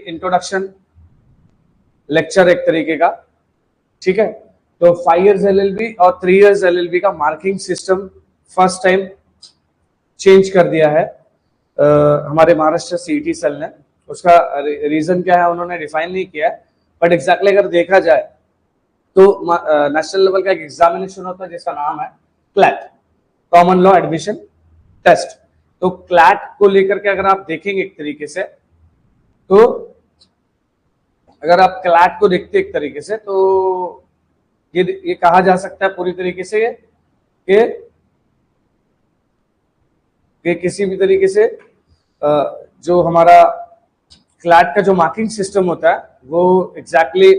Introduction lecture एक तरीके का, ठीक है। तो 5 years LLB और 3 years LLB का marking system first time change कर दिया है हमारे महाराष्ट्र सीईटी सेल ने। उसका रीजन क्या है उन्होंने डिफाइन नहीं किया है, बट एग्जैक्टली अगर देखा जाए तो नेशनल लेवल का एक एग्जामिनेशन होता है जिसका नाम है CLAT, common law admission test. तो क्लैट को लेकर के अगर आप देखेंगे एक तरीके से, तो अगर आप क्लैट को देखते एक तरीके से, तो ये कहा जा सकता है पूरी तरीके से कि किसी भी तरीके से जो हमारा क्लैट का जो मार्किंग सिस्टम होता है वो एग्जैक्टली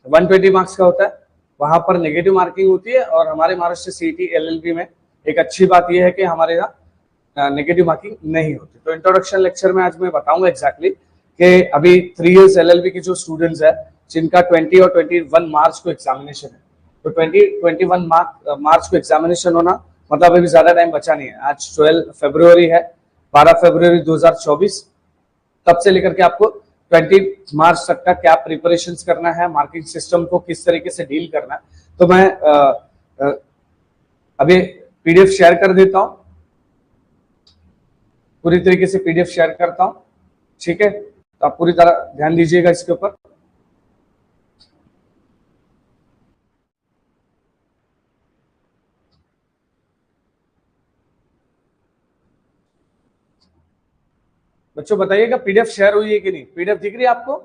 120 मार्क्स का होता है। वहां पर नेगेटिव मार्किंग होती है, और हमारे महाराष्ट्र सीईटी एलएलबी में एक अच्छी बात यह है कि हमारे यहाँ नेगेटिव मार्किंग नहीं होती। तो इंट्रोडक्शन लेक्चर में आज मैं बताऊंगा एग्जैक्टली कि अभी 3 years एलएलबी के जो स्टूडेंट्स है जिनका 20 और 21 मार्च को एग्जामिनेशन है, तो 21 मार्च को एग्जामिनेशन होना मतलब अभी ज्यादा टाइम बचा नहीं है। आज 12 फरवरी है, 12 फरवरी 2024, तब से लेकर के आपको 20 मार्च तक का क्या प्रिपरेशंस करना है, मार्किंग सिस्टम को किस तरीके से डील करना है। तो मैं अभी पीडीएफ शेयर कर देता हूं, पूरी तरीके से पीडीएफ शेयर करता हूं, ठीक है। तो आप पूरी तरह ध्यान दीजिएगा इसके ऊपर। बच्चों बताइएगा पीडीएफ शेयर हुई है कि नहीं, पीडीएफ दिख रही है आपको?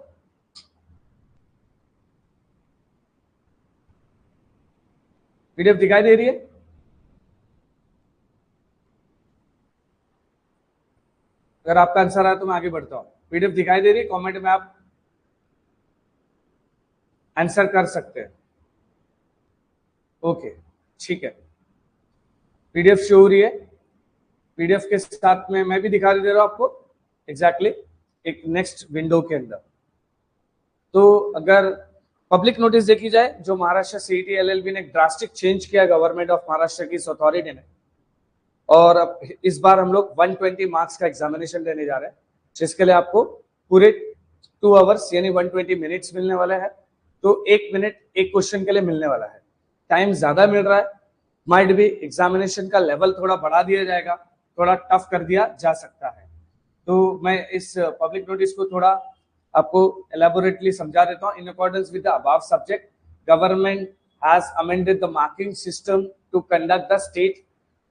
पीडीएफ दिखाई दे रही है? अगर आपका आंसर आया तो मैं आगे बढ़ता हूं। पीडीएफ दिखाई दे रही है? कमेंट में आप आंसर कर सकते हैं। ओके, ठीक है, पीडीएफ शो हो रही है। पीडीएफ के साथ में मैं भी दिखा दे रहा हूं आपको एग्जैक्टली एक नेक्स्ट विंडो के अंदर। तो अगर पब्लिक नोटिस देखी जाए, जो महाराष्ट्र सीईटी एलएलबी ने ड्रास्टिक चेंज किया गवर्नमेंट ऑफ महाराष्ट्र की इस अथॉरिटी ने, और अब इस बार हम लोग 120 मार्क्स का एग्जामिनेशन देने जा रहे हैं, जिसके लिए आपको पूरे 2 आवर्स यानी 120 मिनट्स मिलने वाले हैं। तो 1 मिनट एक क्वेश्चन के लिए मिलने वाला है, टाइम ज्यादा मिल रहा है। माइट भी एग्जामिनेशन का लेवल थोड़ा बढ़ा दिया जाएगा, थोड़ा टफ कर दिया जा सकता है। तो मैं इस पब्लिक नोटिस को थोड़ा आपको एलैबोरेटली समझा देता हूं। In accordance with the above subject, government has amended the marking system to conduct the state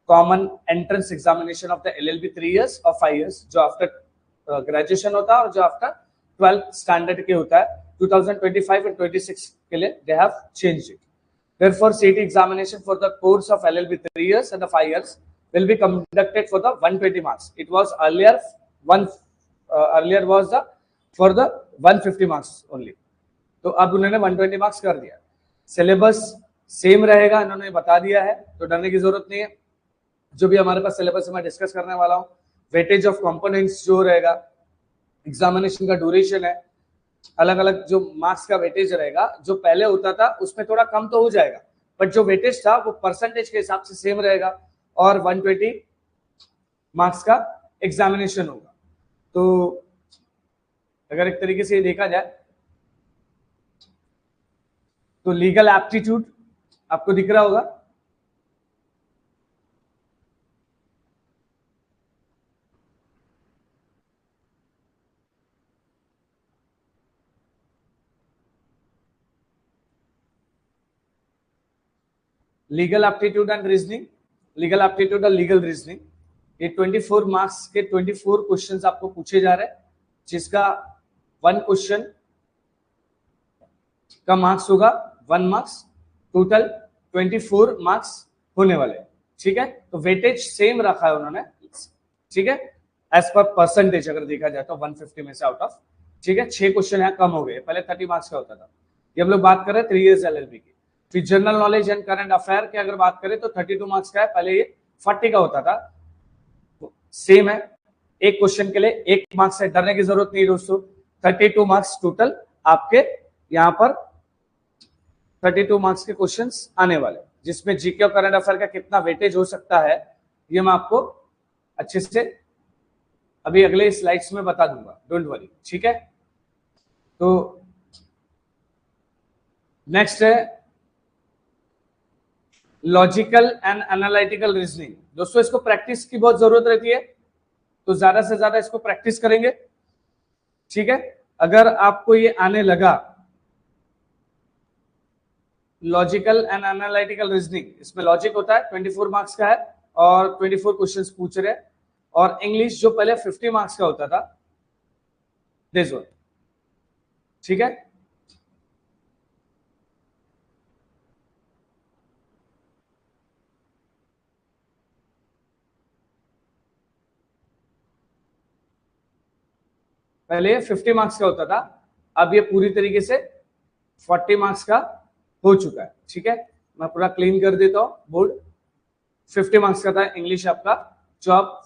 common entrance examination of the LLB 3 years और 5 years, जो आफ्टर ग्रेजुएशन होता है और जो आफ्टर 12th स्टैंडर्ड के होता है। 2025 and 26 के लिए they have changed it. Therefore, CET examination for the course of LLB 3 years and the 5 years will be conducted for the 120 marks. It was earlier was the for the 150 marks only. तो अब उन्होंने 120 marks कर दिया। Syllabus same रहेगा, इन्होंने बता दिया है, तो डरने की जरूरत नहीं है। जो भी हमारे पास सिलेबस मैं डिस्कस करने वाला हूँ, वेटेज ऑफ कंपोनेंट्स जो रहेगा, एग्जामिनेशन का ड्यूरेशन है, अलग अलग जो मार्क्स का वेटेज रहेगा, जो पहले होता था उसमें थोड़ा कम तो हो जाएगा, बट जो वेटेज था वो परसेंटेज के हिसाब से सेम रहेगा, और 120 मार्क्स का एग्जामिनेशन होगा। तो अगर एक तरीके से ये देखा जाए तो लीगल एप्टीट्यूड आपको दिख रहा होगा, legal aptitude and reasoning, legal aptitude और लीगल रीजनिंग, ये 24 मार्क्स के 24 क्वेश्चंस आपको पूछे जा रहे हैं, जिसका 1 क्वेश्चन का मार्क्स होगा 1 मार्क्स, टोटल 24 मार्क्स होने वाले, ठीक है। तो वेटेज सेम रखा है उन्होंने, ठीक है, एज पर परसेंटेज अगर देखा जाए तो 150 में से आउट ऑफ, ठीक है। 6 क्वेश्चन यहाँ कम हो गए, पहले 30 मार्क्स का होता था। ये हम लोग बात कर रहे हैं 3 years एलएलबी की। फिर general knowledge and current affair की अगर बात करें तो 32 मार्क्स का है, पहले ये 40 का होता था, सेम है। एक क्वेश्चन के लिए 1 मार्क्स है, डरने की जरूरत नहीं दोस्तों। 32 मार्क्स टोटल आपके यहाँ पर 32 मार्क्स के क्वेश्चंस आने वाले, जिसमें जीके और करंट अफेयर का कितना वेटेज हो सकता है ये मैं आपको अच्छे से अभी अगले स्लाइड्स में बता दूंगा, डोंट वरी, ठीक है। तो नेक्स्ट है लॉजिकल एंड एनालिटिकल रीजनिंग। दोस्तों इसको प्रैक्टिस की बहुत जरूरत रहती है, तो ज्यादा से ज्यादा इसको प्रैक्टिस करेंगे, ठीक है। अगर आपको ये आने लगा लॉजिकल एंड एनालिटिकल रीजनिंग, इसमें लॉजिक होता है 24 मार्क्स का है और 24 क्वेश्चंस पूछ रहे हैं, और इंग्लिश जो पहले 50 मार्क्स का होता था, दिस वन, ठीक है। पहले 50 मार्क्स का होता था, अब ये पूरी तरीके से 40 मार्क्स का हो चुका है, ठीक है। मैं पूरा क्लीन कर देता हूं बोर्ड। 50 मार्क्स का था इंग्लिश आपका, जो अब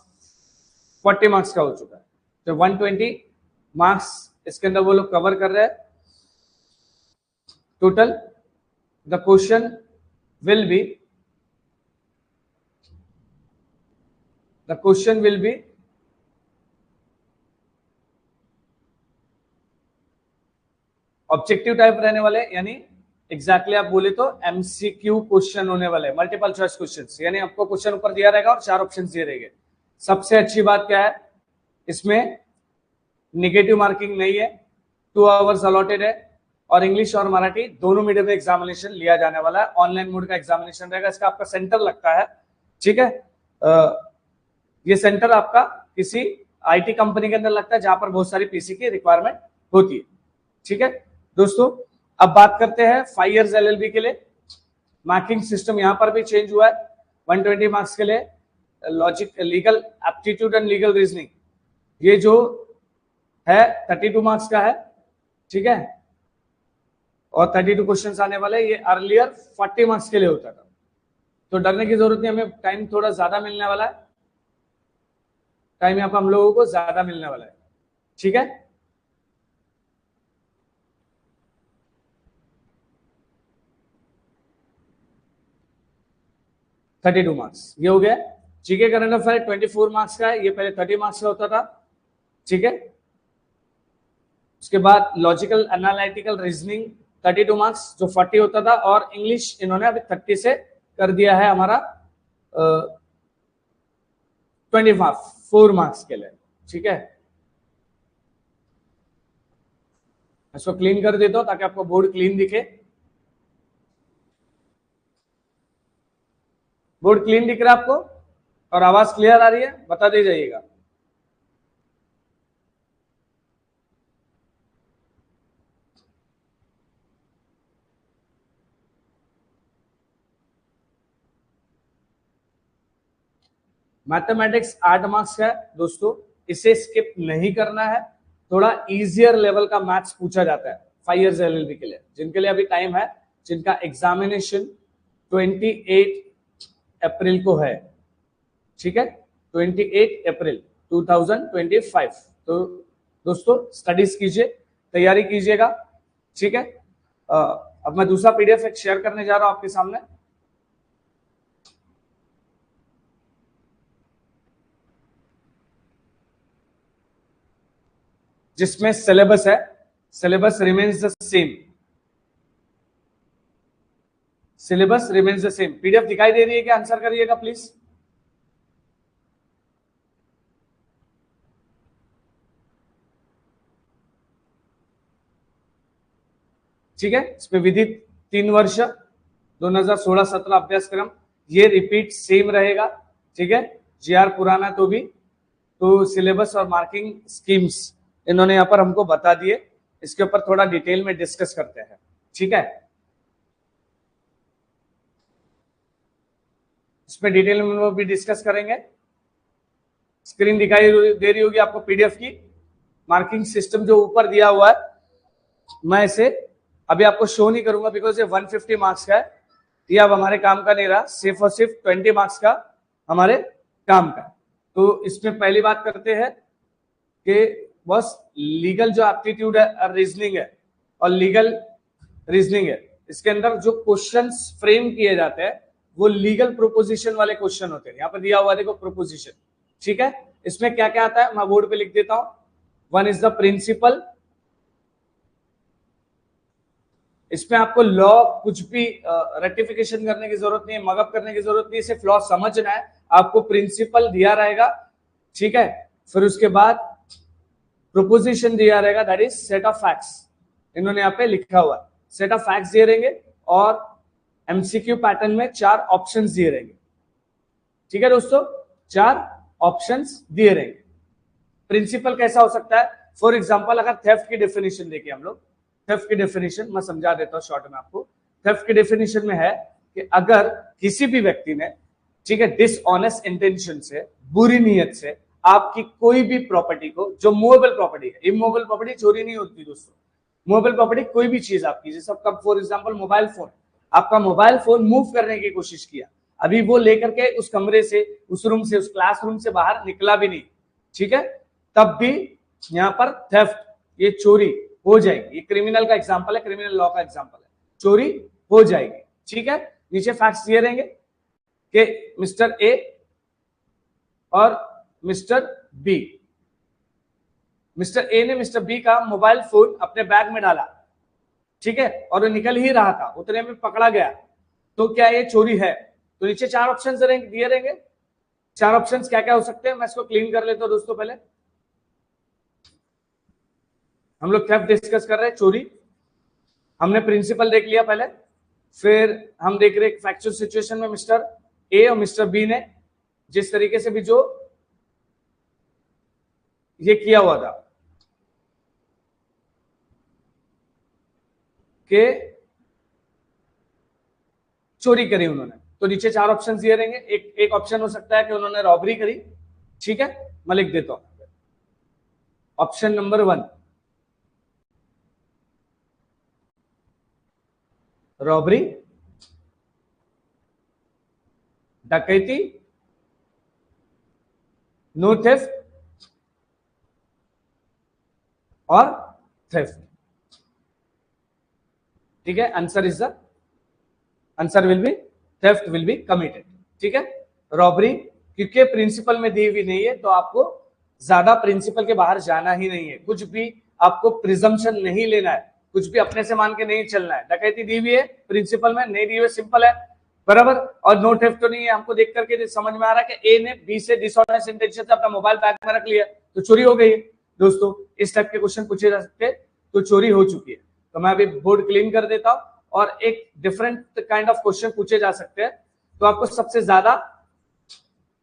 40 मार्क्स का हो चुका है, तो 120 मार्क्स इसके अंदर वो लोग कवर कर रहे हैं total. The question will be objective type रहने वाले, यानी एग्जैक्टली आप बोले तो एमसीक्यू क्वेश्चन होने वाले, मल्टीपल चॉइस क्वेश्चंस, यानी आपको क्वेश्चन ऊपर दिया रहेगा और 4 ऑप्शंस दिए रहेंगे। सबसे अच्छी बात क्या है, इसमें निगेटिव मार्किंग नहीं है, 2 आवर्स अलॉटेड है, और इंग्लिश और मराठी दोनों मीडियम में एग्जामिनेशन लिया जाने वाला है। ऑनलाइन मोड का एग्जामिनेशन रहेगा, इसका आपका सेंटर लगता है, ठीक है। ये सेंटर आपका किसी आईटी कंपनी के अंदर लगता है, जहां पर बहुत सारी पीसी की रिक्वायरमेंट होती है, ठीक है दोस्तों। अब बात करते हैं 5 इयर्स एलएलबी के लिए। मार्किंग सिस्टम यहां पर भी चेंज हुआ है। 120 मार्क्स के लिए logic, legal aptitude and legal reasoning, ये जो है 32 मार्क्स का है, ठीक है, और 32 क्वेश्चंस आने वाले। ये अर्लियर 40 मार्क्स के लिए होता था, तो डरने की जरूरत नहीं, हमें टाइम थोड़ा ज्यादा मिलने वाला है, टाइम यहाँ पर हम लोगों को ज्यादा मिलने वाला है, ठीक है। थर्टी 32 मार्क्स ये हो गया। जीके करंट अफेयर 24 मार्क्स का है, ये पहले 30 मार्क्स का होता था, ठीक है। उसके बाद लॉजिकल एनालिटिकल रीजनिंग 32 मार्क्स, जो 40 होता था, और इंग्लिश इन्होंने अभी 30 से कर दिया है हमारा 24 मार्क्स के लिए, ठीक है। इसको क्लीन कर देता हूं ताकि आपको बोर्ड क्लीन दिखे। बोर्ड क्लीन दिख रहा है आपको, और आवाज क्लियर आ रही है, बता दे जाइएगा। मैथमेटिक्स 8 मार्क्स का है दोस्तों, इसे स्किप नहीं करना है। थोड़ा इजियर लेवल का मैथ्स पूछा जाता है 5 इयर्स एलएलबी के लिए, जिनके लिए अभी टाइम है, जिनका एग्जामिनेशन 28 अप्रैल को है, ठीक है, 28 अप्रैल 2025। तो दोस्तों स्टडीज कीजिए, तैयारी कीजिएगा, ठीक है। अब मैं दूसरा पीडीएफ एक शेयर करने जा रहा हूं आपके सामने। जिसमें सिलेबस है, syllabus remains the same, syllabus remains the same. PDF दिखाई दे रही है क्या? आंसर करिएगा प्लीज। ठीक है, इसमें विधित 3 वर्ष 2016-17 अभ्यासक्रम, ये रिपीट सेम रहेगा, ठीक है। जीआर पुराना तो भी, तो सिलेबस और मार्किंग स्कीम्स इन्होंने यहां पर हमको बता दिए, इसके ऊपर थोड़ा डिटेल में डिस्कस करते हैं, ठीक है। इसमें डिटेल में वो भी डिस्कस करेंगे। स्क्रीन दिखाई दे रही होगी आपको पीडीएफ की। मार्किंग सिस्टम जो ऊपर दिया हुआ है, मैं इसे अभी आपको शो नहीं करूंगा, बिकॉज ये 150 मार्क्स का है, ये अब हमारे काम का नहीं रहा, सिर्फ और सिर्फ 20 मार्क्स का हमारे काम का। तो इसमें पहली बात करते हैं कि बस लीगल जो एप्टीट्यूड है, रीजनिंग है, और लीगल रीजनिंग है, इसके अंदर जो क्वेश्चंस फ्रेम किए जाते हैं वो लीगल प्रोपोजिशन वाले क्वेश्चन होते हैं। यहाँ पर दिया हुआ देखो प्रोपोजिशन, ठीक है। इसमें क्या क्या आता है मैं बोर्ड पे लिख देता हूं। वन इज द प्रिंसिपल, इसमें आपको लॉ कुछ भी रेक्टिफिकेशन करने की जरूरत नहीं है, मगअप करने की जरूरत नहीं है, सिर्फ लॉ समझना है। आपको प्रिंसिपल दिया रहेगा, ठीक है, फिर उसके बाद प्रोपोजिशन दिया रहेगा, that is set of facts. इन्होंने यहाँ पे लिखा हुआ है, सेट ऑफ फैक्ट्स दिए रहेंगे और एमसीक्यू पैटर्न में 4 ऑप्शंस दिए रहेंगे। ठीक है दोस्तों, 4 ऑप्शंस दिए रहेंगे। प्रिंसिपल कैसा हो सकता है, फॉर एग्जांपल अगर थेफ्ट की डेफिनेशन देखिए हम लोग, थेफ्ट की डेफिनेशन मैं समझा देता हूं शॉर्ट में आपको। थेफ्ट की डेफिनेशन में है कि अगर किसी भी व्यक्ति ने, ठीक है, डिसऑनेस्ट इंटेंशन से, बुरी नीयत से आपकी कोई भी प्रॉपर्टी को, जो मूवेबल प्रॉपर्टी है, इमूवेबल प्रॉपर्टी चोरी नहीं होती दोस्तों, मूवेबल प्रॉपर्टी कोई भी चीज आपकी, जैसे आपका फॉर एग्जांपल मोबाइल फोन, आपका मोबाइल फोन मूव करने की कोशिश किया, अभी वो लेकर के उस कमरे से, उस रूम से, उस क्लासरूम से बाहर निकला भी नहीं, ठीक है, तब भी यहां पर थेफ्ट, ये चोरी हो जाएगी। ये क्रिमिनल का एग्जांपल है, क्रिमिनल लॉ का एग्जांपल है, चोरी हो जाएगी। ठीक है, नीचे फैक्ट्स दिए रहेंगे कि मिस्टर ए और मिस्टर बी, मिस्टर ए ने मिस्टर बी का मोबाइल फोन अपने बैग में डाला, ठीक है, और वो निकल ही रहा था, उतने में पकड़ा गया, तो क्या ये चोरी है? तो नीचे 4 ऑप्शन दिए रहेंगे। 4 ऑप्शन क्या क्या हो सकते हैं, मैं इसको क्लीन कर लेता हूं दोस्तों। पहले हम लोग थेफ्ट डिस्कस कर रहे हैं, चोरी, हमने प्रिंसिपल देख लिया पहले, फिर हम देख रहे फैक्चुअल सिचुएशन में मिस्टर ए और मिस्टर बी ने जिस तरीके से भी जो ये किया हुआ था कि चोरी करी उन्होंने, तो नीचे 4 ऑप्शन दिए रहेंगे। एक ऑप्शन हो सकता है कि उन्होंने रॉबरी करी, ठीक है, मैं लिख देता हूं, ऑप्शन नंबर 1 रॉबरी, डकैती, नो थेफ्ट और थेफ्ट। ठीक है, answer is the answer will be theft will be committed. ठीक है, रॉबरी क्योंकि प्रिंसिपल में दी हुई नहीं है, तो आपको ज्यादा प्रिंसिपल के बाहर जाना ही नहीं है, कुछ भी आपको प्रिजम्पशन नहीं लेना है, कुछ भी अपने से मान के नहीं चलना है। डकैती दी हुई है, प्रिंसिपल में नहीं दी हुई, सिंपल है, बराबर। और नो थेफ्ट तो नहीं है, हमको देख करके समझ में आ रहा है कि ए ने बी से डिसऑनेस्ट इंटेंशन से अपना मोबाइल बैग में रख लिया, तो चोरी हो गई है दोस्तों। इस टाइप के क्वेश्चन पूछे जा सकते हैं, तो चोरी हो चुकी है। तो मैं अभी बोर्ड क्लीन कर देता हूं और एक डिफरेंट काइंड ऑफ क्वेश्चन पूछे जा सकते हैं। तो आपको सबसे ज्यादा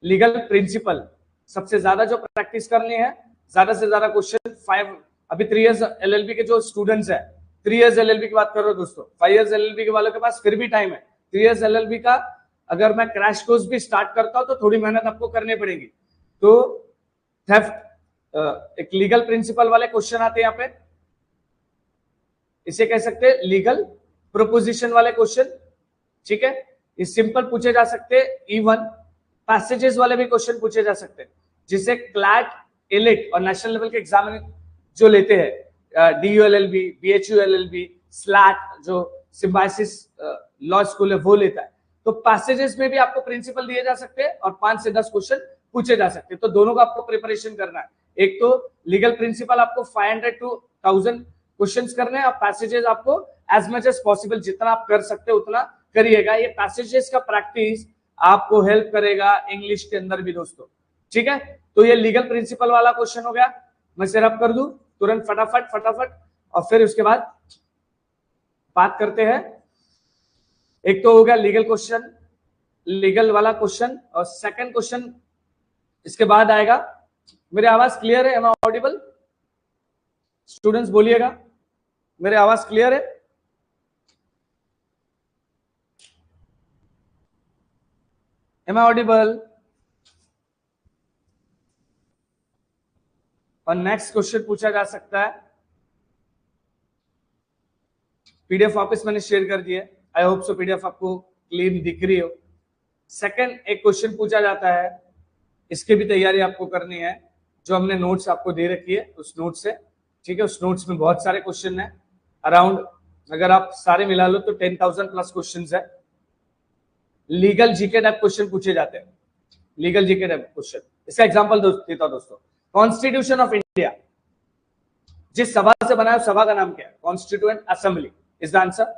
लीगल प्रिंसिपल, सबसे ज्यादा जो प्रैक्टिस करनी है, ज्यादा से ज्यादा क्वेश्चन 5, अभी 3 इयर्स एलएलबी के जो स्टूडेंट्स है, 3 इयर्स एलएलबी की बात कर रहा हूं दोस्तों, 5 इयर्स एलएलबी के वालों के पास फिर भी टाइम है। 3 इयर्स एलएलबी का अगर मैं क्रैश कोर्स भी स्टार्ट करता हूं तो थोड़ी मेहनत आपको करनी पड़ेगी। तो थेफ्ट एक लीगल प्रिंसिपल वाले क्वेश्चन आते हैं यहाँ पे, इसे कह सकते हैं लीगल प्रोपोजिशन वाले क्वेश्चन। ठीक है, ये सिंपल पूछे जा सकते हैं। इवन पैसेजेस वाले भी क्वेश्चन पूछे जा सकते हैं, जिसे क्लैट, इलिट और नेशनल लेवल के एग्जाम जो लेते हैं, DULLB, BHULLB, स्लैट जो सिम्बायोसिस लॉ स्कूल है वो लेता है। तो पैसेजेस में भी आपको प्रिंसिपल दिए जा सकते हैं और 5 से 10 क्वेश्चन पूछे जा सकते हैं। तो दोनों का आपको प्रिपरेशन करना है। एक तो लीगल प्रिंसिपल आपको 500 to 1000 क्वेश्चंस करने हैं, और पैसेजेस आपको एज मच एज पॉसिबल जितना आप कर सकते हो उतना करिएगा। ये पैसेजेस का प्रैक्टिस आपको हेल्प करेगा इंग्लिश के अंदर भी दोस्तों। ठीक है, तो ये लीगल प्रिंसिपल वाला क्वेश्चन हो गया, मैं सिर अप कर दूं तुरंत फटाफट, और फिर उसके बाद बात करते हैं। एक तो हो गया लीगल क्वेश्चन, लीगल वाला क्वेश्चन, और सेकंड क्वेश्चन इसके बाद आएगा। मेरी आवाज क्लियर है? Am I Audible? स्टूडेंट्स बोलिएगा, मेरी आवाज क्लियर है? Am I audible? और नेक्स्ट क्वेश्चन पूछा जा सकता है, पीडीएफ वापस मैंने शेयर कर दिया, आई होप सो पीडीएफ आपको क्लीन दिख रही हो। सेकंड एक क्वेश्चन पूछा जाता है, इसकी भी तैयारी आपको करनी है, जो हमने नोट्स आपको दे रखी है उस नोट से। ठीक है, उस नोट्स में बहुत सारे क्वेश्चन है, अराउंड अगर आप सारे मिला लो तो 10,000 प्लस क्वेश्चन है। लीगल जीके टाइप क्वेश्चन पूछे जाते हैं, लीगल जीके टाइप क्वेश्चन। इसका एग्जांपल देता हूं दोस्तों। कॉन्स्टिट्यूशन ऑफ इंडिया जिस सभा से बना है, सभा का नाम क्या है? Constituent assembly. Is the answer.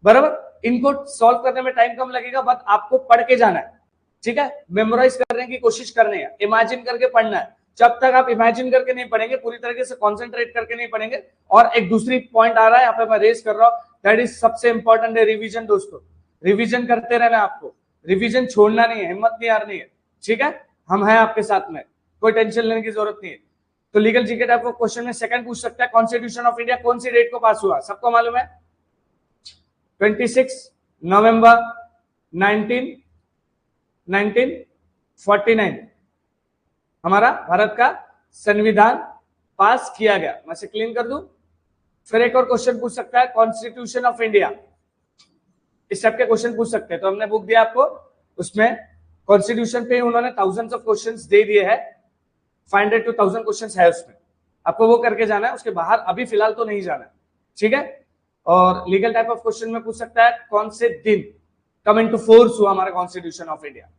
बराबर, इनको सॉल्व करने में टाइम कम लगेगा, बट आपको पढ़ के जाना है, ठीक है, मेमोराइज करने की कोशिश करनी है, इमेजिन करके पढ़ना है। जब तक आप इमेजिन करके नहीं पढ़ेंगे, पूरी तरीके से कॉन्सेंट्रेट करके नहीं पढ़ेंगे, और एक दूसरी पॉइंट आ रहा है यहाँ पे मैं रेज कर रहा हूं, दैट इज सबसे इंपॉर्टेंट है रिवीजन। दोस्तों रिवीजन करते रहना, आपको रिवीजन छोड़ना नहीं है, हिम्मत नहीं हारनी है, ठीक है, हम हैं आपके साथ में, कोई टेंशन लेने की जरूरत नहीं है। तो legal GK type of question में सेकंड पूछ सकता है, कॉन्स्टिट्यूशन ऑफ इंडिया कौन सी डेट को पास हुआ, सबको मालूम है, 26 नवंबर 1949 हमारा भारत का संविधान पास किया गया। मैं से क्लीन कर दूं। फिर एक और क्वेश्चन पूछ सकता है, कॉन्स्टिट्यूशन ऑफ इंडिया, इस टाइप के क्वेश्चन पूछ सकते हैं। तो हमने बुक दिया आपको, उसमें कॉन्स्टिट्यूशन पे उन्होंने थाउजेंड्स ऑफ क्वेश्चंस दे दिए हैं, 500 to 1000 क्वेश्चंस है उसमें, आपको वो करके जाना है, उसके बाहर अभी फिलहाल तो नहीं जाना है, ठीक है। और लीगल टाइप ऑफ क्वेश्चन में पूछ सकता है, कौन से दिन कम इनटू फोर्स हुआ हमारा कॉन्स्टिट्यूशन ऑफ इंडिया,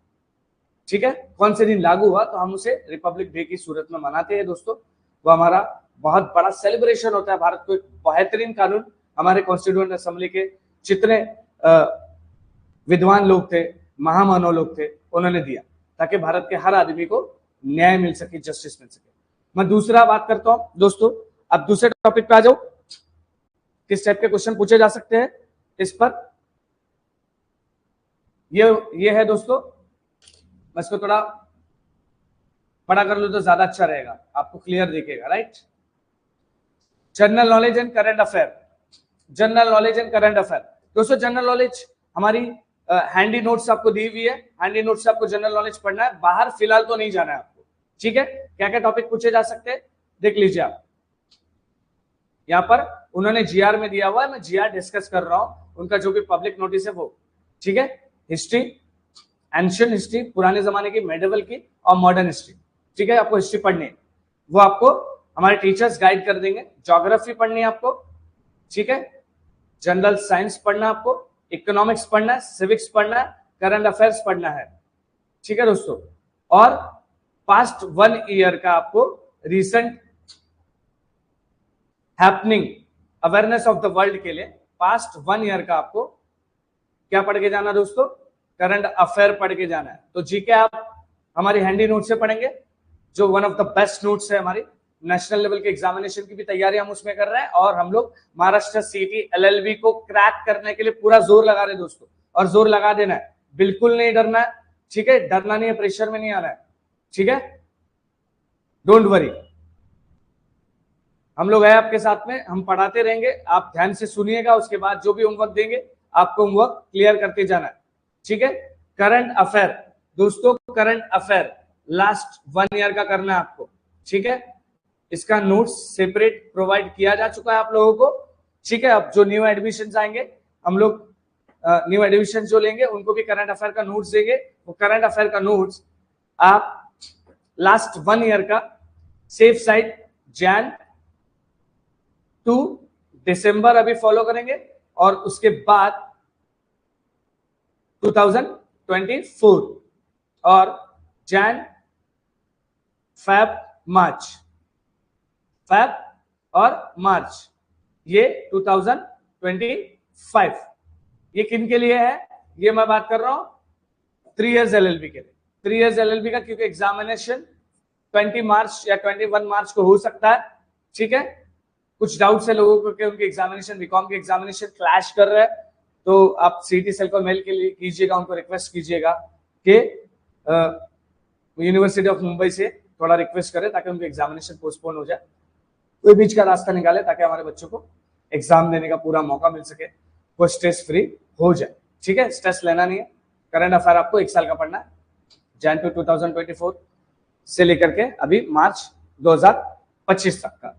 ठीक है, कौन से दिन लागू हुआ, तो हम उसे रिपब्लिक डे की सूरत में मनाते हैं दोस्तों। वो हमारा बहुत बड़ा सेलिब्रेशन होता है, भारत को एक बेहतरीन कानून हमारे कॉन्स्टिट्यूएंट असेंबली के जितने विद्वान लोग थे, महामानव लोग थे, उन्होंने दिया, ताकि भारत के हर आदमी को न्याय मिल सके, जस्टिस मिल सके। मैं दूसरा बात करता हूं दोस्तों, अब दूसरे टॉपिक पे आ जाओ, किस टाइप के क्वेश्चन पूछे जा सकते हैं इस पर। ये है दोस्तों, मैं इसको थोड़ा बड़ा कर लूं तो ज्यादा अच्छा रहेगा, आपको क्लियर दिखेगा, right. General knowledge and current affair, general knowledge and current affair. दोस्तों जनरल नॉलेज हमारी हैंडी नोट्स आपको दी हुई है, हैंडी नोट्स से आपको जनरल नॉलेज पढ़ना है, बाहर फिलहाल तो नहीं जाना है आपको, ठीक है। क्या क्या टॉपिक पूछे जा सकते हैं देख लीजिए आप, यहां पर उन्होंने जीआर में दिया हुआ है, मैं जीआर डिस्कस कर रहा हूं, उनका जो भी पब्लिक नोटिस है वो, ठीक है। हिस्ट्री, एंशियंट हिस्ट्री, पुराने जमाने की, मेडिवल की और मॉडर्न हिस्ट्री, ठीक है, आपको हिस्ट्री पढ़नी है, वो आपको हमारे टीचर्स गाइड कर देंगे। ज्योग्राफी पढ़नी है आपको, ठीक है, जनरल साइंस पढ़ना है आपको, इकोनॉमिक्स पढ़ना है, सिविक्स पढ़ना है, करंट अफेयर्स पढ़ना है, ठीक है दोस्तों। और पास्ट 1 ईयर का आपको recent happening awareness of the world के लिए पास्ट 1 ईयर का आपको क्या पढ़ के जाना दोस्तों, करंट अफेयर पढ़ के जाना है। तो जीके आप हमारी हैंडी नोट से पढ़ेंगे, जो one of the best notes है हमारी, नेशनल लेवल के एग्जामिनेशन की भी तैयारी हम उसमें कर रहे हैं, और हम लोग महाराष्ट्र सीटी एलएलबी को क्रैक करने के लिए पूरा जोर लगा रहे हैं दोस्तों, और जोर लगा देना है, बिल्कुल नहीं डरना है, ठीक है, डरना नहीं है, प्रेशर में नहीं आना है, ठीक है, डोंट वरी, हम लोग है आपके साथ में, हम पढ़ाते रहेंगे, आप ध्यान से सुनिएगा, उसके बाद जो भी होमवर्क देंगे आपको होमवर्क क्लियर करते जाना है, ठीक है। करंट अफेयर दोस्तों, करंट अफेयर लास्ट 1 ईयर का करना है आपको, ठीक है, इसका नोट्स सेपरेट प्रोवाइड किया जा चुका है आप लोगों को, ठीक है। अब जो न्यू एडमिशन आएंगे, हम लोग न्यू एडमिशन जो लेंगे उनको भी करंट अफेयर का नोट्स देंगे, वो करंट अफेयर का नोट्स आप लास्ट 1 ईयर का सेफ साइड जैन टू दिसंबर अभी फॉलो करेंगे, और उसके बाद 2024 और जैन फेब मार्च, फेब और मार्च, ये 2025, ये किन के लिए है, ये मैं बात कर रहा हूं 3 इयर्स एलएलबी के लिए, 3 इयर्स एलएलबी का, क्योंकि एग्जामिनेशन 20 मार्च या 21 मार्च को हो सकता है, ठीक है। कुछ डाउट्स है लोगों को कि उनके एग्जामिनेशन, बीकॉम के एग्जामिनेशन क्लैश कर रहे हैं, तो आप सीटी सेल को मेल के लिए कीजिएगा, उनको रिक्वेस्ट कीजिएगा कि यूनिवर्सिटी ऑफ मुंबई से थोड़ा रिक्वेस्ट करें, ताकि उनके एग्जामिनेशन पोस्टपोन हो जाए, कोई बीच का रास्ता निकाले, ताकि हमारे बच्चों को एग्जाम देने का पूरा मौका मिल सके, वो स्ट्रेस फ्री हो जाए, ठीक है। स्ट्रेस लेना नहीं है, करंट अफेयर आपको 1 साल का पढ़ना है, जैन टू 2024 से लेकर के अभी मार्च 2025 तक का,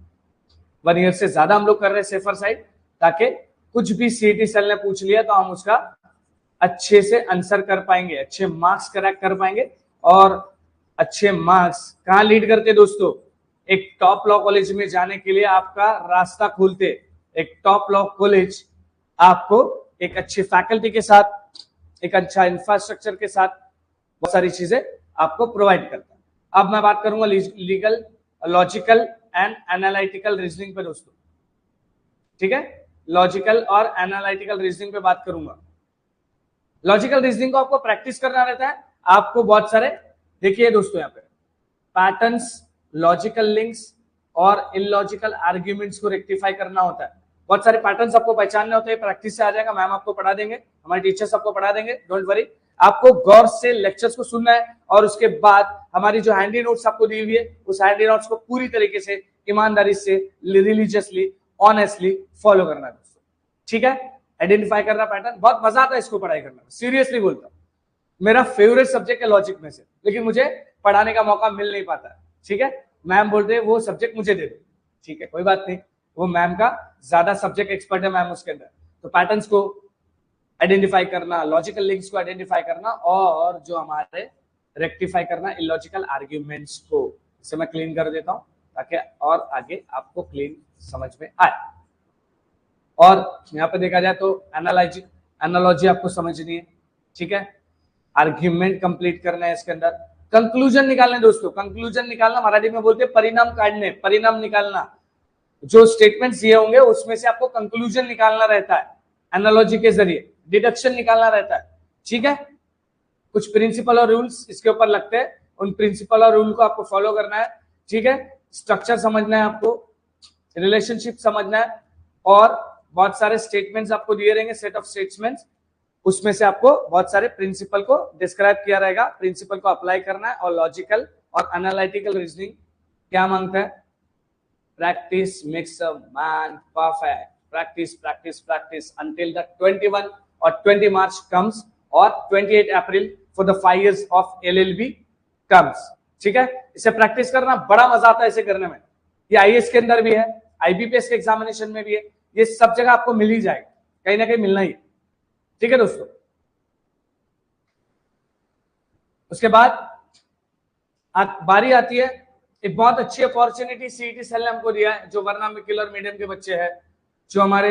1 ईयर से ज्यादा हम लोग कर रहे हैं सेफर साइड, ताकि कुछ भी सीटी सेल ने पूछ लिया तो हम उसका अच्छे से आंसर कर पाएंगे, अच्छे मार्क्स क्रैक कर पाएंगे, और अच्छे मार्क्स कहां लीड करते दोस्तों, एक टॉप लॉ कॉलेज में जाने के लिए आपका रास्ता खोलते, एक टॉप लॉ कॉलेज आपको एक अच्छी फैकल्टी के साथ, एक अच्छा इंफ्रास्ट्रक्चर के साथ बहुत सारी चीजें आपको प्रोवाइड करता है। अब मैं बात करूंगा legal, logical and analytical reasoning पे दोस्तों, ठीक है। लॉजिकल और एनालिटिकल रीजनिंग पे बात करूंगा। लॉजिकल रीजनिंग को आपको प्रैक्टिस करना रहता है। आपको बहुत सारे, देखिए दोस्तों, यहाँ पे पैटर्न्स, लॉजिकल लिंक्स और इलॉजिकल आर्ग्यूमेंट्स को रेक्टिफाई करना होता है। बहुत सारे पैटर्न्स आपको पहचानने होते हैं, प्रैक्टिस से आ जाएगा। मैम आपको पढ़ा देंगे, हमारे टीचर्स आपको पढ़ा देंगे, डोंट वरी। आपको गौर से लेक्चर्स को सुनना है और उसके बाद हमारी जो हैंडी नोट्स आपको दी हुई है, उस हैंडी नोट्स को पूरी तरीके से, ईमानदारी से, रिलीजियसली, ऑनेस्टली फॉलो करना है दोस्तों। ठीक है, आइडेंटिफाई करना पैटर्न, बहुत मजा आता है इसको पढ़ाई करने में, सीरियसली बोलता हूँ। मेरा फेवरेट सब्जेक्ट है लॉजिक में से, लेकिन मुझे पढ़ाने का मौका मिल नहीं पाता है। ठीक है, मैम बोलते हैं वो सब्जेक्ट मुझे दे दो। ठीक है, कोई बात नहीं, वो मैम का ज्यादा सब्जेक्ट एक्सपर्ट है मैम उसके अंदर। तो पैटर्न्स को आइडेंटिफाई करना, लॉजिकल लिंक्स को आइडेंटिफाई करना और जो हमारे रेक्टिफाई करना इलॉजिकल आर्ग्यूमेंट्स को। इसे मैं क्लीन कर देता हूं ताकि और आगे आपको क्लीन समझ में आए। और यहाँ पे देखा जाए तो एनालॉजी आपको समझनी है। ठीक है, आर्ग्यूमेंट कंप्लीट करना है, इसके अंदर कंक्लूजन निकालना है दोस्तों। कंक्लूजन निकालना मराठी में बोलते हैं परिणाम काटने, परिणाम निकालना। जो स्टेटमेंट्स दिए होंगे उसमें से आपको कंक्लूजन निकालना रहता है एनालॉजी के जरिए, डिडक्शन निकालना रहता है। ठीक है, कुछ प्रिंसिपल और रूल्स इसके ऊपर लगते हैं, उन प्रिंसिपल और रूल को आपको फॉलो करना है। ठीक है, स्ट्रक्चर समझना है आपको, रिलेशनशिप समझना है और बहुत सारे स्टेटमेंट्स आपको दिए रहेंगे, सेट ऑफ स्टेटमेंट्स, उसमें से आपको बहुत सारे प्रिंसिपल को डिस्क्राइब किया रहेगा, प्रिंसिपल को अप्लाई करना है। और लॉजिकल और एनालिटिकल रीजनिंग क्या मांगता है? Practice makes a man perfect. Practice practice practice until the 21 or 20 March comes or 28 April for the 5 years of LLB comes। ठीक है, इसे प्रैक्टिस करना बड़ा मजा आता है इसे करने में। ये आईएएस के अंदर भी है, आईबीपीएस के एग्जामिनेशन में भी है, ये सब जगह आपको मिल ही जाएगा, कहीं ना कहीं मिलना ही। ठीक है दोस्तों, उसके बाद बारी आती है एक बहुत अच्छी अपॉर्चुनिटी सीईटी सेल ने हमको दिया है, जो वर्नाक्युलर मीडियम के बच्चे हैं, जो हमारे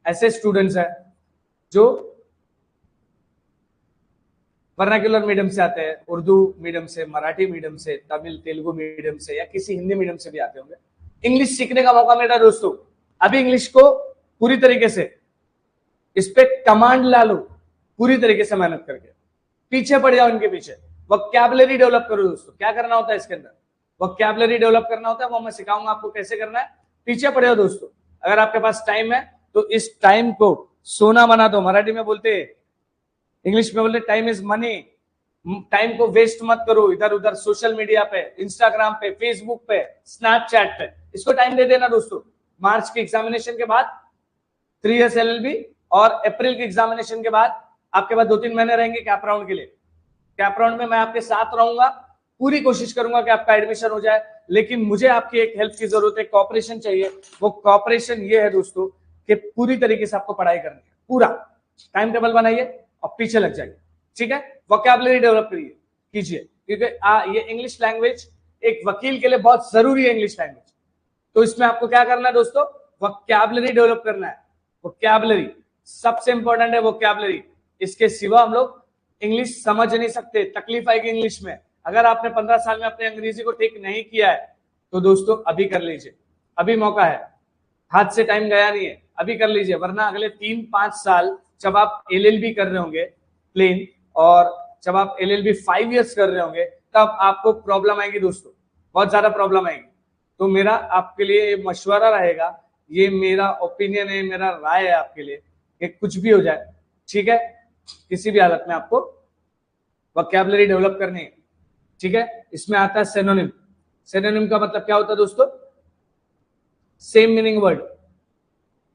ऐसे स्टूडेंट्स हैं जो वर्नाक्युलर मीडियम से आते हैं, उर्दू मीडियम से, मराठी मीडियम से, तमिल तेलुगु मीडियम से या किसी हिंदी मीडियम से भी आते होंगे। इंग्लिश सीखने का मौका मिला दोस्तों। अभी इंग्लिश को पूरी तरीके से इस पे कमांड ला लो, पूरी तरीके से मेहनत करके पीछे पड़ जाओ इनके पीछे। वोकैबुलरी डेवलप करो दोस्तों। क्या करना होता है इसके अंदर? वोकैबुलरी डेवलप करना होता है, वो मैं सिखाऊंगा आपको कैसे करना है। पीछे पड़े हो दोस्तों। अगर आपके पास टाइम है तो इस टाइम को सोना बना दो। मराठी में बोलते हैं, इंग्लिश में बोलते टाइम इज मनी। टाइम को वेस्ट मत करो इधर उधर सोशल मीडिया पे, इंस्टाग्राम पे, फेसबुक पे, स्नैपचैट पे। इसको टाइम दे देना दोस्तों। मार्च के एग्जामिनेशन के बाद 3 years LLB और अप्रैल के एग्जामिनेशन के बाद आपके पास 2-3 महीने रहेंगे कैप राउंड के लिए। कैप राउंड में मैं आपके साथ रहूंगा, पूरी कोशिश करूंगा कि आपका एडमिशन हो जाए, लेकिन मुझे आपकी एक हेल्प की जरूरत है, कॉपरेशन चाहिए। वो कॉपरेशन ये है दोस्तों कि पूरी तरीके से आपको पढ़ाई करनी है, पूरा टाइम टेबल बनाइए और पीछे लग जाइए। ठीक है, वोकैबुलरी डेवलप करिए, कीजिए, क्योंकि ये इंग्लिश लैंग्वेज एक वकील के लिए बहुत जरूरी है, इंग्लिश लैंग्वेज। तो इसमें आपको क्या करना है दोस्तों? वोकैबुलरी डेवलप करना है। वोकैबुलरी सबसे इंपॉर्टेंट है, वोकैबुलरी। इसके सिवा हम लोग इंग्लिश समझ नहीं सकते, तकलीफ आएगी इंग्लिश में। अगर आपने 15 साल में अपने अंग्रेजी को ठीक नहीं किया है तो दोस्तों अभी कर लीजिए, अभी मौका है, हाथ से टाइम गया नहीं है, अभी कर लीजिए। वरना अगले 3-5 साल जब आप LLB कर रहे होंगे प्लेन, और जब आप LLB 5 years कर रहे होंगे, तब आपको प्रॉब्लम आएगी दोस्तों, बहुत ज्यादा प्रॉब्लम आएगी। तो मेरा आपके लिए मशवरा रहेगा, ये मेरा ओपिनियन है, मेरा राय है आपके लिए कि कुछ भी हो जाए, ठीक है, किसी भी हालत में आपको वोकैबुलरी डेवलप करनी है। ठीक है, इसमें आता है सिनोनिम। सिनोनिम का मतलब क्या होता है दोस्तों? Same meaning word,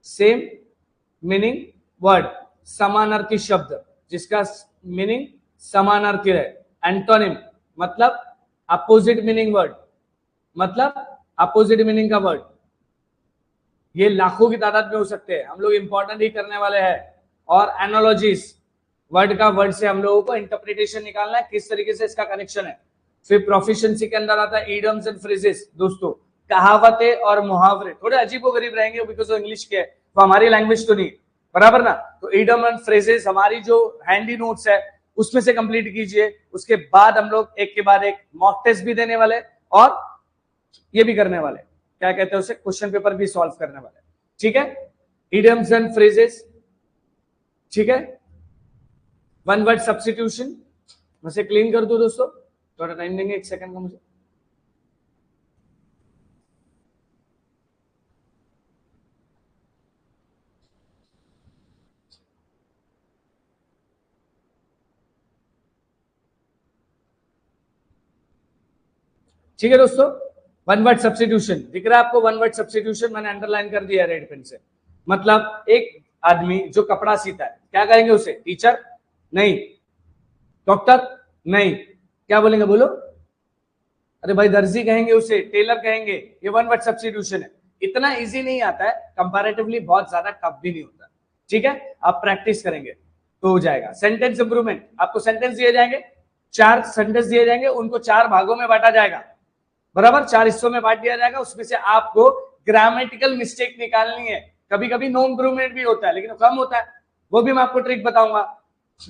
same meaning word, समानार्थी शब्द जिसका मीनिंग समानार्थी है। एंटोनिम मतलब अपोजिट मीनिंग वर्ड, मतलब अपोजिट मीनिंग का वर्ड। ये लाखों की तादाद में हो सकते हैं, हम लोग इंपॉर्टेंट ही करने वाले हैं। और एनालॉजीज, वर्ड का वर्ड से हम लोगों को इंटरप्रिटेशन निकालना है, किस तरीके से इसका कनेक्शन है। फिर प्रोफिशिएंसी के अंदर आता है इडियम्स एंड फ्रेजेस दोस्तों, कहावतें और मुहावरे। थोड़े अजीबोगरीब रहेंगे बिकॉज वो इंग्लिश के है, तो हमारी लैंग्वेज तो नहीं, बराबर ना। तो इडियम एंड फ्रेजेस हमारी जो हैंडी नोट्स है उसमें से कंप्लीट कीजिए। उसके बाद हम लोग एक के बाद एक मॉक टेस्ट भी देने वाले और ये भी करने वाले, क्या कहते हैं उसे, क्वेश्चन पेपर भी सॉल्व करने वाले। ठीक है, इडियम्स एंड फ्रेजेस, ठीक है। वन वर्ड सब्स्टिट्यूशन, मैं से क्लीन कर दूं दोस्तों, थोड़ा टाइम देंगे, 1 सेकंड का मुझे। ठीक है दोस्तों, वन वर्ड सब्स्टिट्यूशन दिख रहा है आपको? वन वर्ड सब्स्टिट्यूशन मैंने अंडरलाइन कर दिया रेड पेन से। मतलब एक आदमी जो कपड़ा सीता है, क्या कहेंगे उसे? टीचर नहीं, डॉक्टर नहीं, क्या बोलेंगे बोलो? अरे भाई दर्जी कहेंगे उसे, टेलर कहेंगे। ये वन वर्ड सब्स्टिट्यूशन है। इतना इजी नहीं आता है, कंपैरेटिवली बहुत ज्यादा टफ भी नहीं होता, ठीक है। आप प्रैक्टिस करेंगे तो हो जाएगा। सेंटेंस इंप्रूवमेंट, आपको सेंटेंस दिए जाएंगे, 4 सेंटेंस दिए जाएंगे, उनको 4 भागों में बांटा जाएगा, बराबर 4 हिस्सों में बांट दिया जाएगा। उसमें से आपको ग्रामेटिकल मिस्टेक निकालनी है। कभी कभी नो इंप्रूवमेंट भी होता है, लेकिन कम होता है, वो भी मैं आपको ट्रिक बताऊंगा।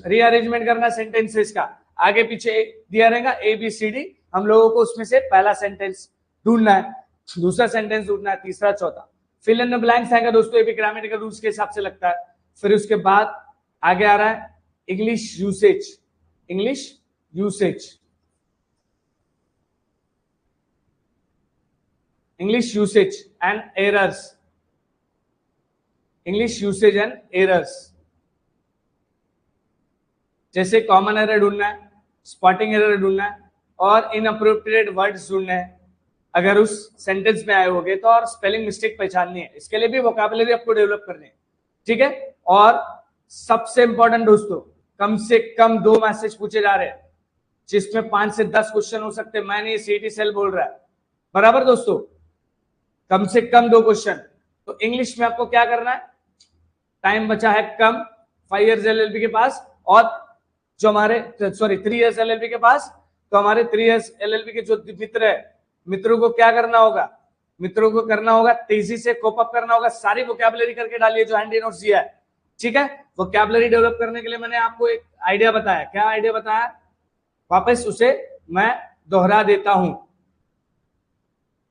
रीअरेंजमेंट करना सेंटेंसेस का, आगे पीछे दिया रहेगा ABCD, हम लोगों को उसमें से पहला सेंटेंस ढूंढना है, दूसरा सेंटेंस ढूंढना है, तीसरा चौथा। फिल इन द ब्लैंक्स आएगा दोस्तों, ये भी ग्रामेटिकल रूल्स के हिसाब से लगता है। फिर उसके बाद आगे आ रहा है English usage, English usage, English usage and errors, English usage and errors. जैसे कॉमन एरर ढूंढना है, स्पॉटिंग एरर ढूंढना है, और इनअप्रोप्रिएट वर्ड्स ढूंढने हैं अगर उस सेंटेंस में आए होंगे तो, और स्पेलिंग मिस्टेक पहचाननी है। इसके लिए भी वोकैबुलरी आपको डेवलप करनी है, ठीक है। और सबसे इंपॉर्टेंट दोस्तों, कम से कम 2 मैसेज पूछे जा रहे हैं, जिसमें 5 से 10 क्वेश्चन हो सकते हैं। मैंने ये CET सेल बोल रहा है, बराबर दोस्तों, कम से कम 2 क्वेश्चन। तो इंग्लिश में आपको क्या करना है? टाइम बचा है कम, 5 इयर्स LLB के पास, और जो हमारे 3 इयर्स LLB के पास, तो हमारे 3 इयर्स LLB के जो मित्र है, मित्रों को क्या करना होगा? मित्रों को करना होगा तेजी से कोप अप करना होगा, सारी वोकैबुलरी करके डालिए जो हैंडी नोट्स दिया है, ठीक है। वोकैबुलरी डेवलप करने के लिए मैंने आपको एक आइडिया बताया। क्या आइडिया बताया? वापस उसे मैं दोहरा देता हूं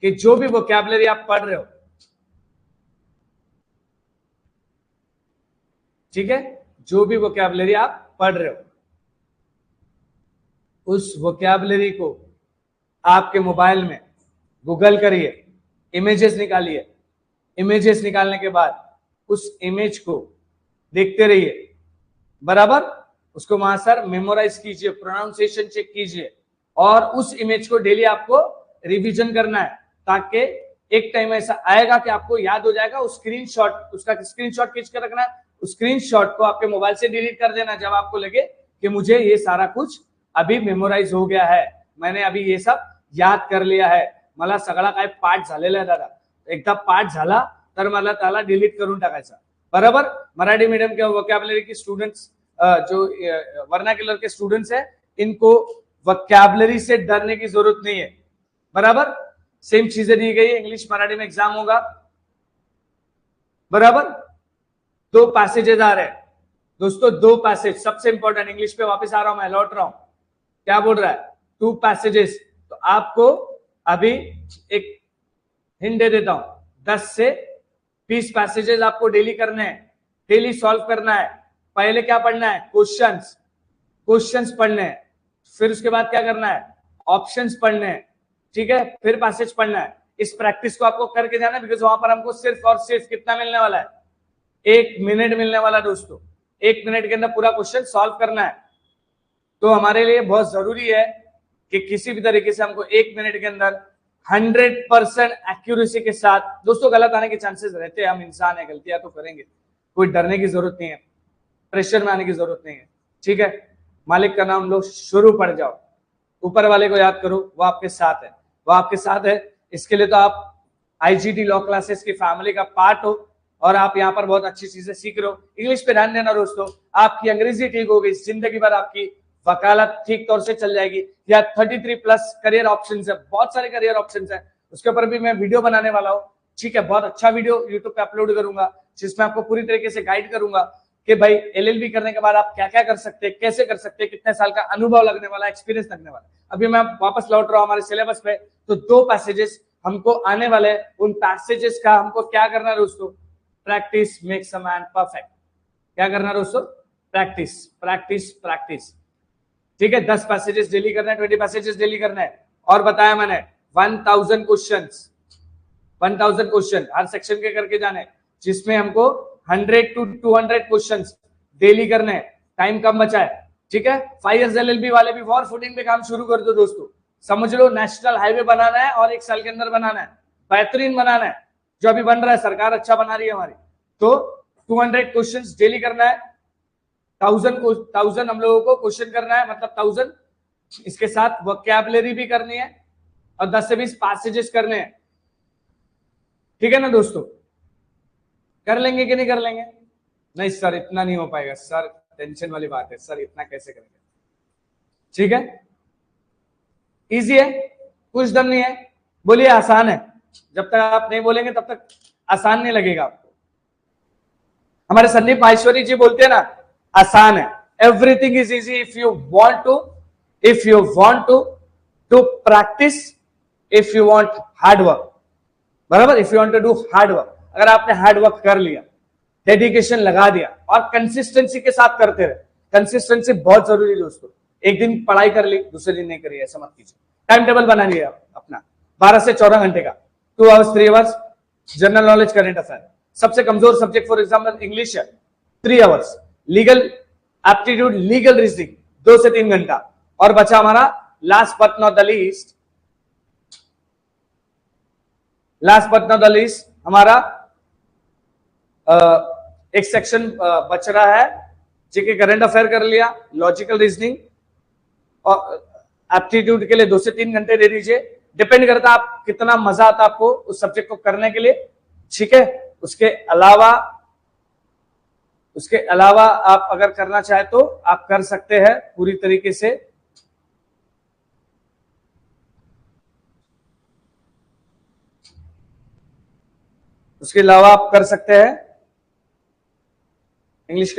कि जो भी वोकैबुलरी आप पढ़ रहे हो, ठीक है, जो भी वोकैबुलरी आप पढ़ रहे हो, उस वोकैबुलरी को आपके मोबाइल में गूगल करिए, इमेजेस निकालिए। इमेजेस निकालने के बाद उस इमेज को देखते रहिए, बराबर। उसको वहां सर मेमोराइज कीजिए, प्रोनाउंसिएशन चेक कीजिए, और उस इमेज को डेली आपको रिवीजन करना है, ताकि एक टाइम ऐसा आएगा कि आपको याद हो जाएगा। उस स्क्रीनशॉट, उसका स्क्रीनशॉट खींच कर रखना है, उस स्क्रीनशॉट को आपके मोबाइल से डिलीट कर देना जब आपको लगे कि मुझे ये सारा कुछ अभी मेमोराइज हो गया है, मैंने अभी ये सब याद कर लिया है, मला सगळा काय पाठ झालेला आहे दादा, एकदा पाठ झाला तर मला त्याला डिलीट करून टाकायचा, बराबर। मराठी मीडियम के वोकैबुलरी के स्टूडेंट्स, जो वर्नाक्युलर के स्टूडेंट्स है, इनको वोकैबुलरी से डरने की जरूरत नहीं है, बराबर। सेम चीजें दी गई, इंग्लिश मराठी में एग्जाम होगा, बराबर। 2 पैसेजेस आ रहे हैं दोस्तों, 2 पैसेज सबसे इंपॉर्टेंट। इंग्लिश पे वापस आ रहा हूं मैं, लौट रहा हूं। क्या बोल रहा है? 2 पैसेजेस। तो आपको अभी एक हिंट दे देता हूं, 10 से 20 पैसेजेस आपको डेली करने हैं, डेली सॉल्व करना है। पहले क्या पढ़ना है? क्वेश्चंस, क्वेश्चंस पढ़ने हैं। फिर उसके बाद क्या करना है? ऑप्शंस पढ़ने हैं, ठीक है। फिर पैसेज पढ़ना है। इस प्रैक्टिस को आपको करके जाना है, बिकॉज वहां पर हमको सिर्फ और सिर्फ कितना मिलने वाला है? 1 मिनट मिलने वाला दोस्तों। 1 मिनट के अंदर पूरा क्वेश्चन सॉल्व करना है। तो हमारे लिए बहुत जरूरी है कि किसी भी तरीके से हमको 1 मिनट के अंदर 100% एक्यूरेसी के साथ, दोस्तों गलत आने के चांसेस रहते हैं, हम इंसान है, गलतियां तो करेंगे, कोई डरने की जरूरत नहीं है, प्रेशर में आने की जरूरत नहीं है, ठीक है। मालिक का नाम लो, शुरू पड़ जाओ, ऊपर वाले को याद करो, वो आपके साथ है, वो आपके साथ है। इसके लिए तो आप IGT लॉ क्लासेस की फैमिली का पार्ट हो, और आप यहाँ पर बहुत अच्छी चीजें सीख रहे हो। इंग्लिश पे ध्यान देना दोस्तों, आपकी अंग्रेजी ठीक हो गई, जिंदगी भर आपकी वकालत ठीक तौर से चल जाएगी। या 33+ करियर ऑप्शंस है, बहुत सारे करियर ऑप्शंस है, उसके ऊपर भी मैं वीडियो बनाने वाला हूँ, ठीक है। बहुत अच्छा वीडियो यूट्यूब पे अपलोड करूंगा, जिसमें आपको पूरी तरीके से गाइड करूंगा कि भाई LLB करने के बाद आप क्या क्या कर सकते हैं, कैसे कर सकते हैं, कितने साल का अनुभव लगने वाला, एक्सपीरियंस लगने वाला। अभी मैं वापस लौट रहा हूँ हमारे सिलेबस पे। तो 2 पैसेजेस हमको आने वाले, उन पैसेजेस का हमको क्या करना है दोस्तों? Practice makes a man perfect. क्या करना है दोस्तों? Practice practice practice. ठीक है, 10 पैसेजेस डेली करना है, 20 पैसेजेस डेली करना है। और बताया मैंने 1000 क्वेश्चंस, 1000 क्वेश्चन हर सेक्शन के करके जाने, जिसमें हमको 100 to 200 क्वेश्चंस डेली करने हैं। टाइम कम बचा है। ठीक है, 5 years LLB वाले भी वॉर फुटिंग पे काम शुरू कर दो दोस्तों। समझ लो, नेशनल हाईवे बनाना है और 1 साल के अंदर बनाना है, बेहतरीन बनाना है। जो अभी बन रहा है, सरकार अच्छा बना रही है हमारी। तो 200 क्वेश्चंस डेली करना है, 1000 हम लोगों को क्वेश्चन करना है, मतलब 1000। इसके साथ वोकैबुलरी भी करनी है और 10 से 20 पैसेजेस करने हैं। ठीक है ना दोस्तों? कर लेंगे कि नहीं कर लेंगे? नहीं सर, इतना नहीं हो पाएगा सर, टेंशन वाली बात है सर, इतना कैसे करेंगे? ठीक है, इजी है, कुछ दम नहीं है। बोलिए आसान है। जब तक आप नहीं बोलेंगे तब तक आसान नहीं लगेगा आपको। हमारे संदीप माहेश्वरी जी बोलते हैं ना, आसान है। Everything is easy if you want to practice, if you want hard work. बराबर, if you want to do hard work. अगर आपने हार्ड वर्क कर लिया, डेडिकेशन लगा दिया और कंसिस्टेंसी के साथ करते रहे। कंसिस्टेंसी बहुत जरूरी है दोस्तों। एक दिन पढ़ाई कर ली, दूसरे दिन नहीं करी, ऐसा मत कीजिए। टाइम टेबल बना लिया अपना, 12 से 14 घंटे का, 2 hours 3 hours general knowledge, current affair. सबसे कमजोर सब्जेक्ट फॉर एग्जाम्पल इंग्लिश है, 3 hours. Legal aptitude, legal reasoning 2 से 3 घंटा। और बचा हमारा last but not the least हमारा एक सेक्शन बच रहा है, जीके करंट अफेयर कर लिया, लॉजिकल रीजनिंग और एप्टीट्यूड के लिए 2 से 3 घंटे दे दीजिए। डिपेंड करता है आप कितना मजा आता है आपको उस सब्जेक्ट को करने के लिए। ठीक है, उसके अलावा आप अगर करना चाहे तो आप कर सकते हैं पूरी तरीके से। उसके अलावा आप कर सकते हैं इंग्लिश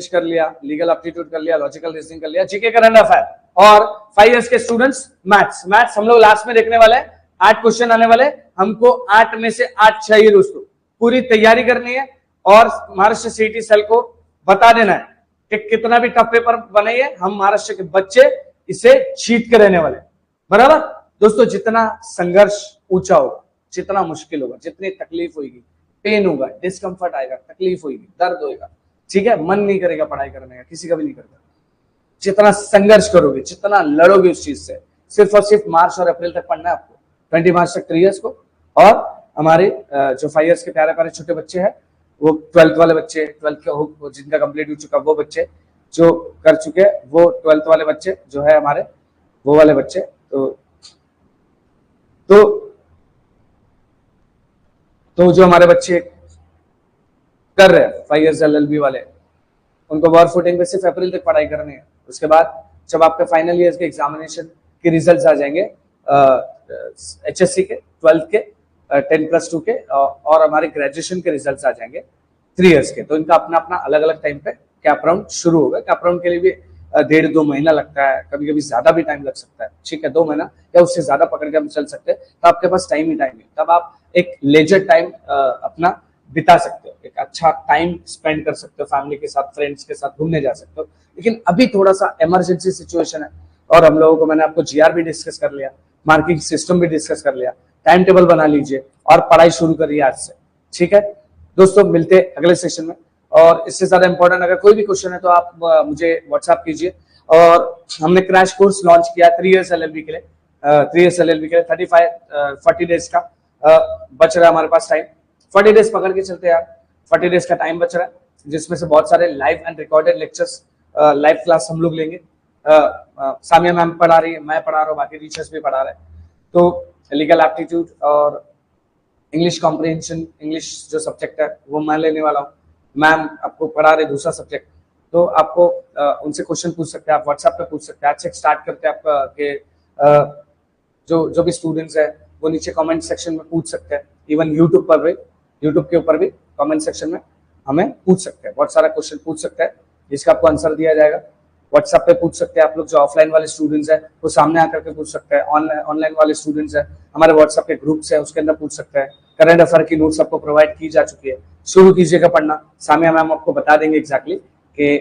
कर लिया, लीगल एप्टीट्यूड कर लिया, लॉजिकल रीजनिंग कर लिया, जीके करंट अफेयर। और 5 years के स्टूडेंट्स मैथ्स हम लोग लास्ट में देखने वाले हैं। 8 क्वेश्चन आने वाले, हमको 8 में से 8 चाहिए दोस्तों। पूरी तैयारी करनी है और महाराष्ट्र सीईटी सेल को बता देना है कि कितना भी टफ पेपर बनाइए, हम महाराष्ट्र के बच्चे इसे जीत के रहने वाले। बराबर दोस्तों, जितना संघर्ष ऊंचा होगा, जितना मुश्किल होगा, जितनी तकलीफ होगी, पेन होगा, डिस्कम्फर्ट आएगा, तकलीफ होगी, दर्द होगा, ठीक है, मन नहीं करेगा पढ़ाई करने का, किसी का भी नहीं करता। जितना संघर्ष करोगे, जितना लड़ोगे उस चीज से, सिर्फ और सिर्फ मार्च और अप्रैल तक पढ़ना है आपको, 20 मार्च तक 3 years को। और हमारे जो 5 years के प्यारे प्यारे छोटे बच्चे हैं, वो 12th वाले बच्चे, 12th का जिनका कंप्लीट हो चुका वो बच्चे जो कर चुके हैं, वो 12th वाले बच्चे जो है हमारे, वो वाले बच्चे तो जो हमारे बच्चे कर रहे हैं 5 years LLB वाले, उनको वॉर फुटिंग पे सिर्फ अप्रैल तक पढ़ाई करनी है। उसके बाद जब आपके फाइनल ईयर के एग्जामिनेशन के रिजल्ट्स आ जाएंगे, HSC के, 12th के, 10+2 के और हमारे ग्रेजुएशन के रिजल्ट्स आ जाएंगे 3 years के, तो इनका अपना अपना अलग अलग टाइम पे कैप राउंड शुरू होगा। कैप राउंड के लिए भी 1.5-2 महीना लगता है, कभी कभी ज्यादा भी टाइम लग सकता है। ठीक है, 2 महीना या उससे ज्यादा पकड़ के हम चल सकते हैं। तो आपके पास टाइम ही टाइम है, तब आप एक लेजर टाइम अपना बिता सकते हो, एक अच्छा टाइम स्पेंड कर सकते हो, फैमिली के साथ, फ्रेंड्स के साथ घूमने जा सकते हो। लेकिन अभी थोड़ा सा इमरजेंसी सिचुएशन है और हम लोगों को, मैंने आपको GR भी डिस्कस कर लिया, मार्किंग सिस्टम भी डिस्कस कर लिया, टाइम टेबल बना लीजिए और पढ़ाई शुरू करिए आज से। ठीक है दोस्तों, मिलते हैं अगले सेशन में। और इससे ज्यादा इंपॉर्टेंट अगर कोई भी क्वेश्चन है तो आप मुझे व्हाट्सएप कीजिए। और हमने क्रैश कोर्स लॉन्च किया 3 years LLB के लिए, 3 years LLB के लिए 40 डेज का बच रहा है हमारे पास टाइम। 40 डेज पकड़ के चलते हैं यार, 40 डेज का टाइम बच रहा है, जिसमें से बहुत सारे live and recorded lectures, live class हम लोग लेंगे। सामिया मैम पढ़ा रही है, मैं पढ़ा रहा हूँ, बाकी टीचर्स भी पढ़ा रहे हैं। तो लीगल एप्टीट्यूड और इंग्लिश कॉम्प्रिहेंशन, इंग्लिश जो सब्जेक्ट है वो मैं लेने वाला हूँ। मैम आपको पढ़ा रहे दूसरा सब्जेक्ट, तो आपको उनसे क्वेश्चन पूछ सकते हैं, आप व्हाट्सएप पे पूछ सकते हैं। आज से स्टार्ट करते हैं आपका जो भी स्टूडेंट्स है वो नीचे कमेंट सेक्शन में पूछ सकते हैं। इवन यूट्यूब के ऊपर भी कमेंट सेक्शन में हमें पूछ सकते हैं, बहुत सारा क्वेश्चन पूछ सकते हैं जिसका आपको आंसर दिया जाएगा। व्हाट्सएप पे पूछ सकते हैं आप लोग, जो ऑफलाइन वाले स्टूडेंट्स हैं वो सामने आकर के पूछ सकते हैं, ऑनलाइन वाले स्टूडेंट्स हैं हमारे व्हाट्सएप के ग्रुप्स है उसके अंदर पूछ सकते हैं। करंट अफेयर की नोट्स आपको प्रोवाइड की जा चुकी है, शुरू कीजिएगा पढ़ना। सामिया मैम आपको बता देंगे एग्जैक्टली कि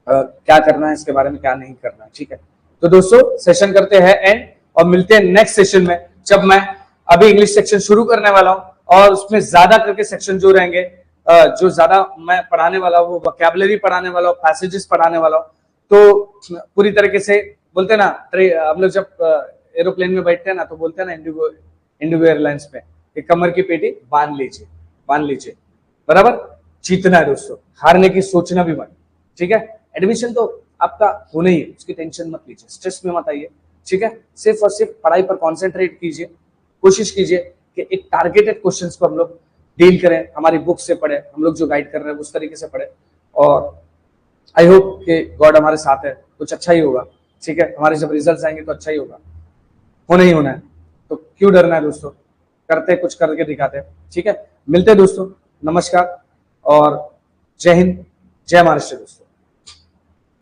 क्या करना है इसके बारे में, क्या नहीं करना है, ठीक है। तो दोस्तों सेशन करते हैं एंड और मिलते हैं नेक्स्ट सेशन में, जब मैं अभी इंग्लिश सेक्शन शुरू करने वाला हूं और उसमें ज्यादा करके सेक्शन जो रहेंगे, जो ज्यादा मैं पढ़ाने वाला हूं, वो वोकैबुलरी पढ़ाने वाला हूं, पैसेजेस पढ़ाने वाला हूं। तो पूरी तरीके से बोलते हैं ना, हम लोग जब एरोप्लेन में बैठते हैं ना तो बोलते हैं ना इंडिगो एयरलाइंस में, कमर की पेटी बांध लीजिए, बराबर। जीतना है दोस्तों, हारने की सोचना भी मत, ठीक है। एडमिशन तो आपका होना ही है, उसकी टेंशन मत लीजिए, स्ट्रेस में मत आइए, ठीक है। सिर्फ और सिर्फ पढ़ाई पर कॉन्सेंट्रेट कीजिए, कोशिश कीजिए कि एक टारगेटेड क्वेश्चंस को हम लोग डील करें, हमारी बुक से पढ़े, हम लोग जो गाइड कर रहे हैं उस तरीके से पढ़े, और आई होप कि गॉड हमारे साथ है, कुछ अच्छा ही होगा, ठीक है। हमारे जब रिजल्ट आएंगे तो अच्छा ही होगा, होना ही होना है, तो क्यों डरना है दोस्तों, करते कुछ करके दिखाते हैं, ठीक है। मिलते हैं दोस्तों, नमस्कार और जय हिंद, जय महाराष्ट्र दोस्तों।